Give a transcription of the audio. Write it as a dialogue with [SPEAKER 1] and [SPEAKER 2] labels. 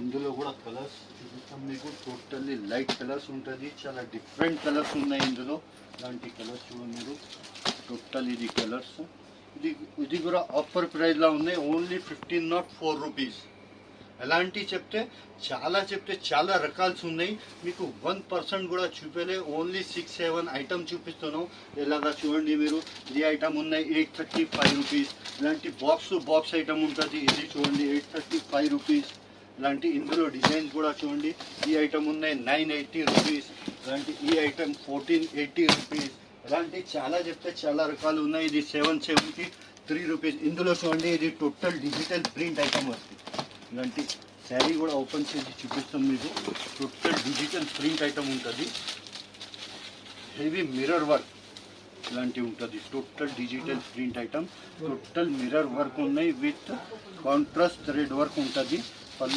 [SPEAKER 1] ఇందులో కూడా కలర్స్ చూపిస్తాం మీకు. టోటల్లీ లైట్ కలర్స్ ఉంటుంది, చాలా డిఫరెంట్ కలర్స్ ఉన్నాయి ఇందులో. ఇలాంటి కలర్స్ చూడండి మీరు. టోటల్ ఇది కలర్స్. ఇది కూడా ఆఫర్ ప్రైస్లో ఉన్నాయి. Only 1504 rupees. ఎలాంటి చెప్తే చాలా రకాల్స్ ఉన్నాయి. మీకు 1% కూడా చూపలే. ఓన్లీ 6-7 ఐటమ్ చూపిస్తున్నాం. ఇలాగా చూడండి మీరు. ఈ ఐటమ్ ఉన్నాయి 835 రూపీస్. ఇలాంటి బాక్స్ ఐటమ్ ఉంటుంది. ఇది చూడండి 835 రూపీస్. ఇలాంటి ఇందులో డిజైన్స్ కూడా చూడండి. ఈ ఐటమ్ ఉన్నాయి 980 రూపీస్. ఇలాంటి ఈ ఐటమ్ 1480 రూపీస్. ఇలాంటి చాలా రకాలు ఉన్నాయి. ఇది 773 రూపీస్. ఇందులో చూడండి ఇది టోటల్ డిజిటల్ ప్రింట్ ఐటమ్ వస్తుంది. ఇలాంటి శారీ కూడా ఓపెన్ చేసి చూపిస్తాం మీకు. టోటల్ డిజిటల్ ప్రింట్ ఐటమ్ ఉంటుంది. హెవీ మిర్రర్ వర్క్ ఇలాంటివి ఉంటుంది. Total digital print item. Total mirror work ఉన్నాయి విత్ కాంట్రాస్ట్ థ్రెడ్ వర్క్ ఉంటుంది. పళ్ళు